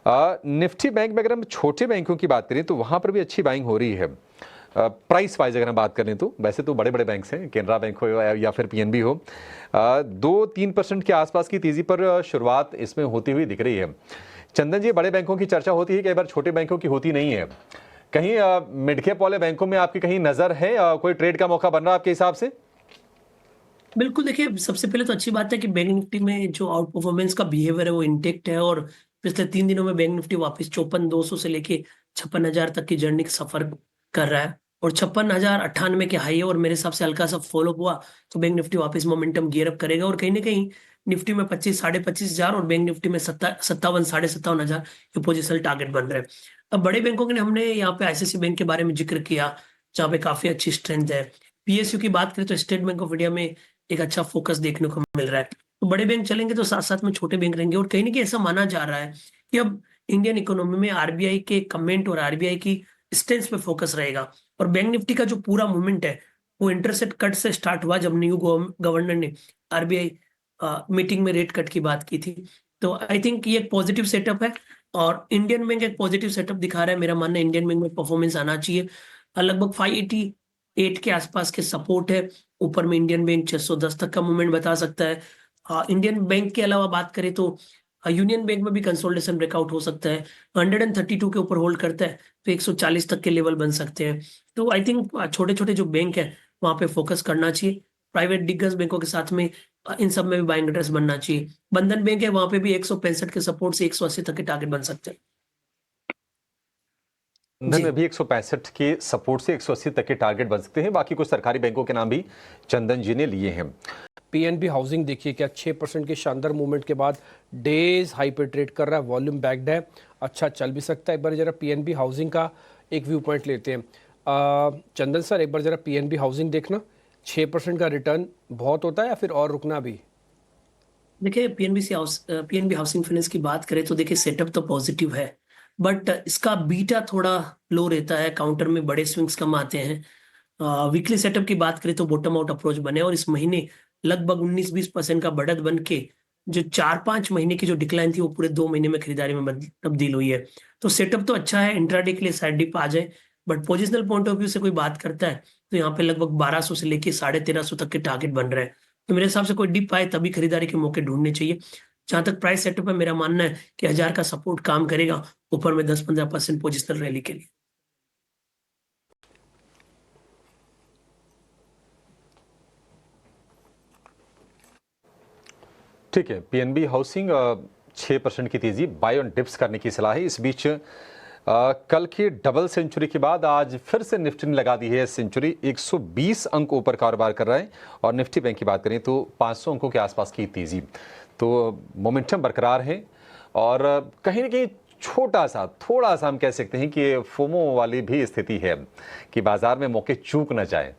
Nifty bank में अगर हम छोटे बैंकों की बात करें तो वहां पर भी अच्छी बाइंग हो रही है। प्राइस वाइज अगर हम बात करें तो वैसे तो बड़े बड़े बैंक्स हैं, केनरा बैंक हो या फिर पीएनबी हो, 2-3% के आसपास की तेजी पर शुरुआत इसमें होती हुई दिख रही है। चंदन जी, बड़े बैंकों की चर्चा होती है, कई बार छोटे बैंकों की होती नहीं है। कहीं मिड कैप वाले बैंकों में आपकी कहीं नजर है, कोई ट्रेड का मौका बन रहा है आपके हिसाब से? बिल्कुल, देखिए सबसे पहले तो अच्छी बात है कि बैंक निफ्टी में जो आउट परफॉर्मेंस का बिहेवियर है वो इंटेक्ट है और पिछले 3 दिनों में बैंक निफ्टी वापस 54,200 से लेके 56,000 तक की जर्नी का सफर कर रहा है और 56,098 के हाई है और मेरे हिसाब से हल्का सा फॉलो हुआ तो बैंक निफ्टी वापस मोमेंटम गियर अप करेगा और कहीं ना कहीं निफ्टी में 25-25,500 और बैंक निफ्टी में 57-57,500 ये पोजिशनल टारगेट बन रहे हैं। अब बड़े बैंकों के हमने यहाँ पे आईसीआईसी बैंक के बारे में जिक्र किया, जहाँ पे काफी अच्छी स्ट्रेंथ है। पीएसयू की बात करें तो स्टेट बैंक ऑफ इंडिया में एक अच्छा फोकस देखने को मिल रहा है। तो बड़े बैंक चलेंगे तो साथ साथ में छोटे बैंक रहेंगे और कहीं ना कहीं ऐसा माना जा रहा है कि अब इंडियन इकोनॉमी में आरबीआई के कमेंट और आरबीआई की स्टेंस पे फोकस रहेगा और बैंक निफ्टी का जो पूरा मूवमेंट है वो इंटरेस्ट रेट कट से स्टार्ट हुआ जब न्यू गवर्नर ने आरबीआई मीटिंग में रेट कट की बात की थी। तो आई थिंक ये एक पॉजिटिव सेटअप है और इंडियन बैंक एक पॉजिटिव सेटअप दिखा रहा है। मेरा मानना है इंडियन बैंक में परफॉर्मेंस आना चाहिए। लगभग 588 के आसपास के सपोर्ट है। ऊपर में इंडियन बैंक 610 तक का मूवमेंट बता सकता है। इंडियन बैंक के अलावा बात करें तो यूनियन बैंक में भी कंसोलिडेशन ब्रेकआउट हो सकता है। 132 के ऊपर होल्ड करता है तो 140 तक के लेवल बन सकते हैं। तो आई थिंक छोटे छोटे जो बैंक है वहां पे फोकस करना चाहिए। प्राइवेट दिग्गज बैंकों के साथ में इन सब में भी बाइंग एड्रेस बनना चाहिए। बंधन बैंक है वहां पे भी 165 के सपोर्ट से 180 तक के टारगेट बन सकते हैं। बंधन में भी 165 के सपोर्ट से 180 तक के टारगेट बन सकते हैं। बाकी कुछ सरकारी बैंकों के नाम भी चंदन जी ने लिए हैं। पीएनबी हाउसिंग देखिए क्या 6% के शानदार मूवमेंट के बाद डेज हाई पे ट्रेड कर रहा है, वॉल्यूम बैक्ड है, अच्छा चल भी सकता है। एक बार जरा पीएनबी हाउसिंग का एक व्यू पॉइंट लेते हैं। चंदन सर, एक बार जरा पीएनबी हाउसिंग देखना, 6% का रिटर्न बहुत होता है या फिर और रुकना भी? देखिए पीएनबी हाउसिंग फाइनेंस की बात करें तो देखिए सेटअप तो पॉजिटिव है बट इसका बीटा थोड़ा लो रहता है। काउंटर में बड़े स्विंग्स कम आते हैं। वीकली सेटअप की बात करें तो बॉटम आउट अप्रोच बने और इस महीने लगभग 19-20% का बढ़त बन के जो 4-5 महीने की जो डिक्लाइन थी वो पूरे 2 महीने में खरीदारी में तब्दील हुई है। तो सेटअप तो अच्छा है, इंट्राडे के लिए साइड डिप आ जाए but positional point of view से कोई बात करता है तो यहाँ पे लगभग 1200 से लेके 1350 तक के टारगेट बन रहे हैं। तो मेरे हिसाब से कोई डिप आए तभी खरीदारी के मौके ढूंढने चाहिए। जहां तक प्राइस सेटअप है मेरा मानना है कि 1000 का सपोर्ट काम करेगा ऊपर में 10-15% पोजिशनल रैली के लिए। ठीक है, पीएनबी हाउसिंग 6% की तेजी, बाय ऑन डिप्स करने की सलाह है। इस बीच कल की डबल सेंचुरी के बाद आज फिर से निफ्टी ने लगा दी है सेंचुरी, 120 अंक ऊपर कारोबार कर रहा है और निफ्टी बैंक की बात करें तो 500 अंकों के आसपास की तेजी। तो मोमेंटम बरकरार है और कहीं ना कहीं थोड़ा सा हम कह सकते हैं कि फोमो वाली भी स्थिति है कि बाजार में मौके चूक ना जाए।